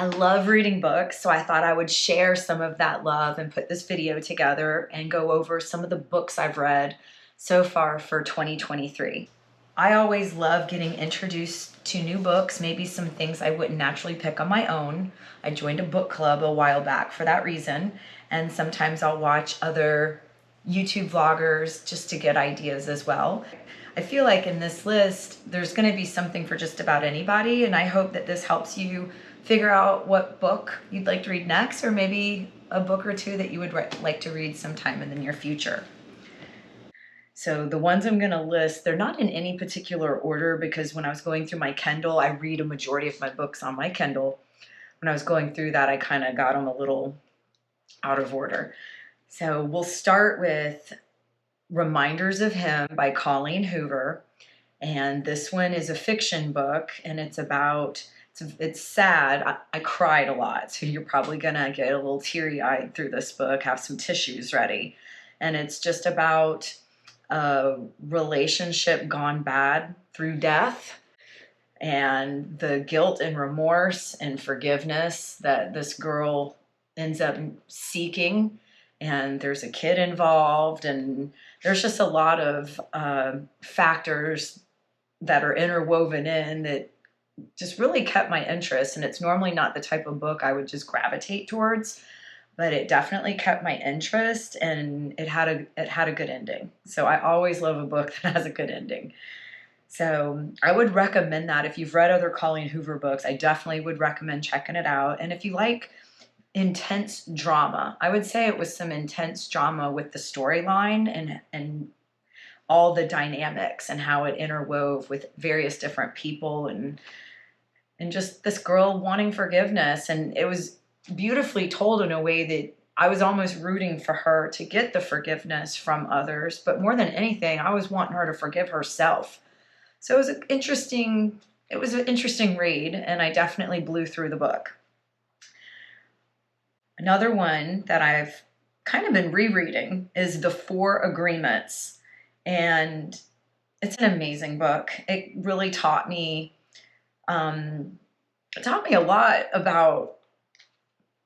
I love reading books, so I thought I would share some of that love and put this video together and go over some of the books I've read so far for 2023. I always love getting introduced to new books, maybe some things I wouldn't naturally pick on my own. I joined a book club a while back for that reason, and sometimes I'll watch other YouTube vloggers just to get ideas as well. I feel like in this list, there's going to be something for just about anybody, and I hope that this helps you figure out what book you'd like to read next, or maybe a book or two that you would like to read sometime in the near future. So the ones I'm going to list, they're not in any particular order because when I was going through my Kindle, I read a majority of my books on my Kindle. When I was going through that, I kind of got them a little out of order. So we'll start with Reminders of Him by Colleen Hoover. And this one is a fiction book, and it's sad. I cried a lot, so you're probably gonna get a little teary-eyed through this book, have some tissues ready. And it's just about a relationship gone bad through death and the guilt and remorse and forgiveness that this girl ends up seeking. And there's a kid involved, and there's just a lot of factors that are interwoven in that just really kept my interest. And it's normally not the type of book I would just gravitate towards, but it definitely kept my interest, and it had a good ending. So I always love a book that has a good ending. So I would recommend that. If you've read other Colleen Hoover books, I definitely would recommend checking it out. And if you like intense drama, I would say it was some intense drama with the storyline and all the dynamics and how it interwove with various different people and just this girl wanting forgiveness. And it was beautifully told in a way that I was almost rooting for her to get the forgiveness from others. But more than anything, I was wanting her to forgive herself. So it was an interesting read, and I definitely blew through the book. Another one that I've kind of been rereading is The Four Agreements. And it's an amazing book. It really taught me a lot about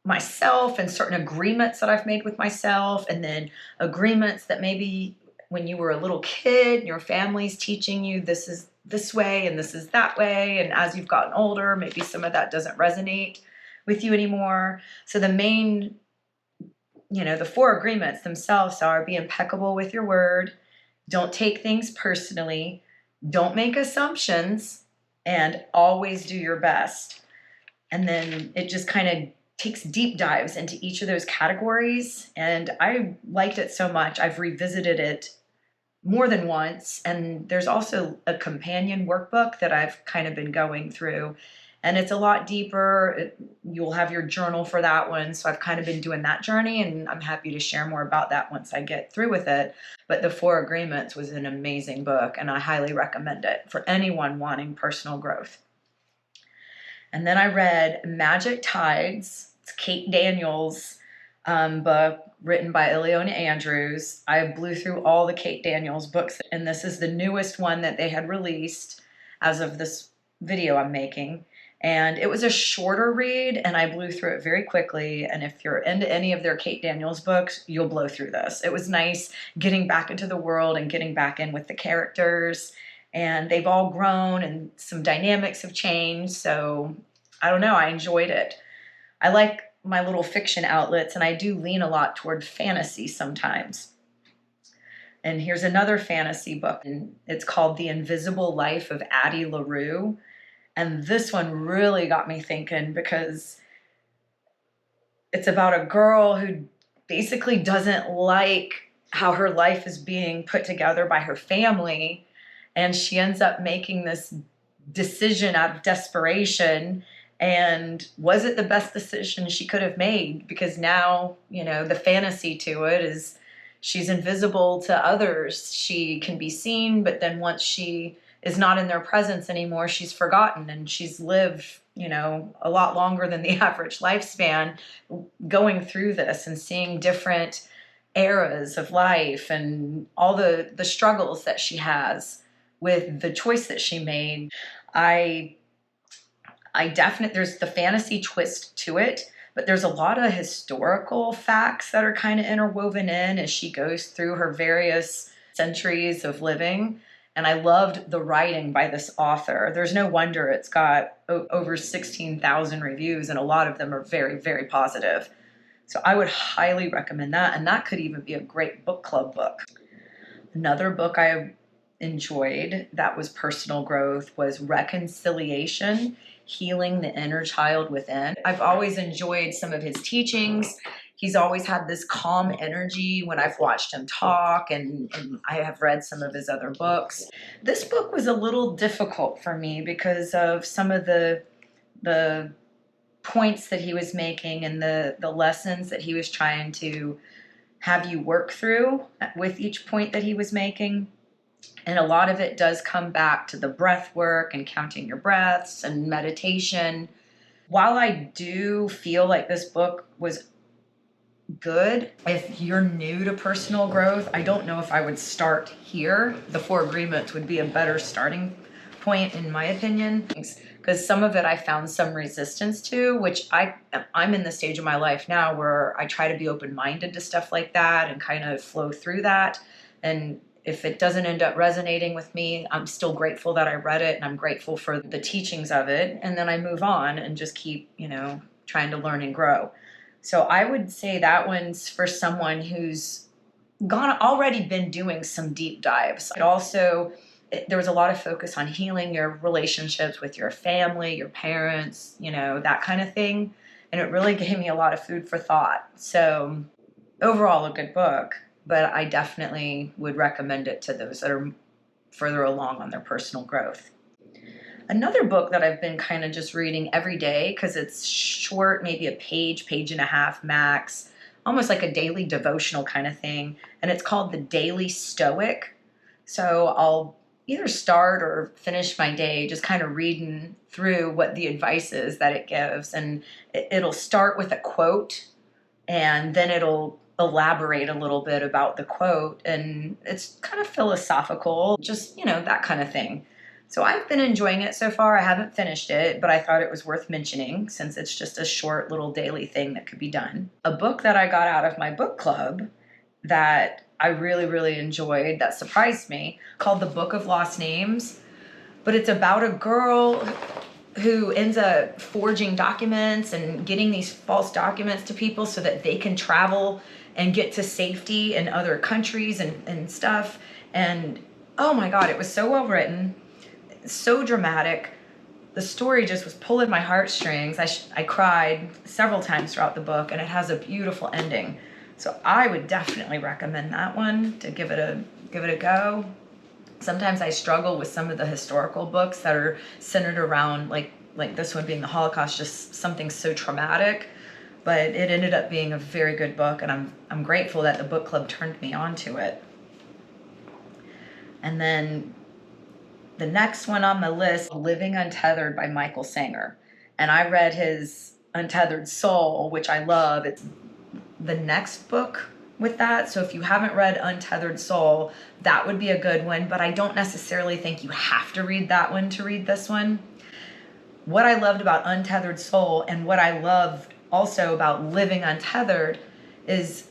myself and certain agreements that I've made with myself, and then agreements that maybe when you were a little kid, your family's teaching you this is this way and this is that way, and as you've gotten older, maybe some of that doesn't resonate with you anymore. So the main, the four agreements themselves are: be impeccable with your word, don't take things personally, don't make assumptions, and always do your best. And then it just kind of takes deep dives into each of those categories. And I liked it so much. I've revisited it more than once. And there's also a companion workbook that I've kind of been going through. And it's a lot deeper. You'll have your journal for that one. So I've kind of been doing that journey, and I'm happy to share more about that once I get through with it. But The Four Agreements was an amazing book, and I highly recommend it for anyone wanting personal growth. And then I read Magic Tides. It's Kate Daniels' book written by Ileana Andrews. I blew through all the Kate Daniels books, and this is the newest one that they had released as of this video I'm making. And it was a shorter read, and I blew through it very quickly. And if you're into any of their Kate Daniels books, you'll blow through this. It was nice getting back into the world and getting back in with the characters. And they've all grown, and some dynamics have changed. So I don't know, I enjoyed it. I like my little fiction outlets, and I do lean a lot toward fantasy sometimes. And here's another fantasy book, and it's called The Invisible Life of Addie LaRue. And this one really got me thinking, because it's about a girl who basically doesn't like how her life is being put together by her family. And she ends up making this decision out of desperation. And was it the best decision she could have made? Because now, the fantasy to it is she's invisible to others. She can be seen, but then once she is not in their presence anymore, she's forgotten, and she's lived, a lot longer than the average lifespan going through this and seeing different eras of life and all the struggles that she has with the choice that she made. I There's the fantasy twist to it, but there's a lot of historical facts that are kind of interwoven in as she goes through her various centuries of living. And I loved the writing by this author. There's no wonder it's got over 16,000 reviews, and a lot of them are very, very positive. So I would highly recommend that. And that could even be a great book club book. Another book I enjoyed that was personal growth was Reconciliation, Healing the Inner Child Within. I've always enjoyed some of his teachings. He's always had this calm energy when I've watched him talk, and I have read some of his other books. This book was a little difficult for me because of some of the points that he was making and the lessons that he was trying to have you work through with each point that he was making. And a lot of it does come back to the breath work and counting your breaths and meditation. While I do feel like this book was good, if you're new to personal growth, I don't know if I would start here. The Four Agreements would be a better starting point, in my opinion, because some of it I found some resistance to, which I'm in the stage of my life now where I try to be open-minded to stuff like that and kind of flow through that. And if it doesn't end up resonating with me, I'm still grateful that I read it, and I'm grateful for the teachings of it. And then I move on and just keep, trying to learn and grow. So I would say that one's for someone who's already been doing some deep dives. There was a lot of focus on healing your relationships with your family, your parents, that kind of thing. And it really gave me a lot of food for thought. So overall, a good book, but I definitely would recommend it to those that are further along on their personal growth. Another book that I've been kind of just reading every day, because it's short, maybe a page and a half max, almost like a daily devotional kind of thing. And it's called The Daily Stoic. So I'll either start or finish my day just kind of reading through what the advice is that it gives. And it'll start with a quote, and then it'll elaborate a little bit about the quote. And it's kind of philosophical, just, that kind of thing. So I've been enjoying it so far. I haven't finished it, but I thought it was worth mentioning since it's just a short little daily thing that could be done. A book that I got out of my book club that I really, really enjoyed, that surprised me, called The Book of Lost Names. But it's about a girl who ends up forging documents and getting these false documents to people so that they can travel and get to safety in other countries and stuff. And oh my God, it was so well written, so dramatic. The story just was pulling my heartstrings. I cried several times throughout the book, and it has a beautiful ending. So I would definitely recommend that one to give it a go. Sometimes I struggle with some of the historical books that are centered around like this one being the Holocaust, just something so traumatic. But it ended up being a very good book, and I'm grateful that the book club turned me on to it. And then the next one on the list, Living Untethered by Michael Singer. And I read his Untethered Soul, which I love. It's the next book with that. So if you haven't read Untethered Soul, that would be a good one. But I don't necessarily think you have to read that one to read this one. What I loved about Untethered Soul, and what I loved also about Living Untethered, is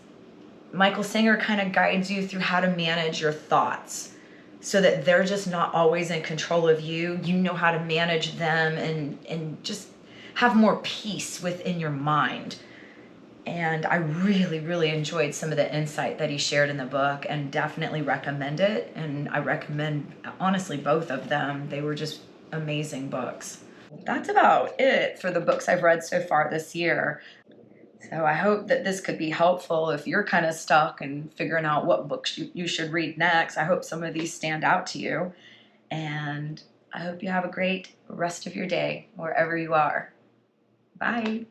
Michael Singer kind of guides you through how to manage your thoughts so that they're just not always in control of you. You know how to manage them and just have more peace within your mind. And I really, really enjoyed some of the insight that he shared in the book, and definitely recommend it. And I recommend, honestly, both of them. They were just amazing books. That's about it for the books I've read so far this year. So I hope that this could be helpful if you're kind of stuck and figuring out what books you should read next. I hope some of these stand out to you. And I hope you have a great rest of your day wherever you are. Bye.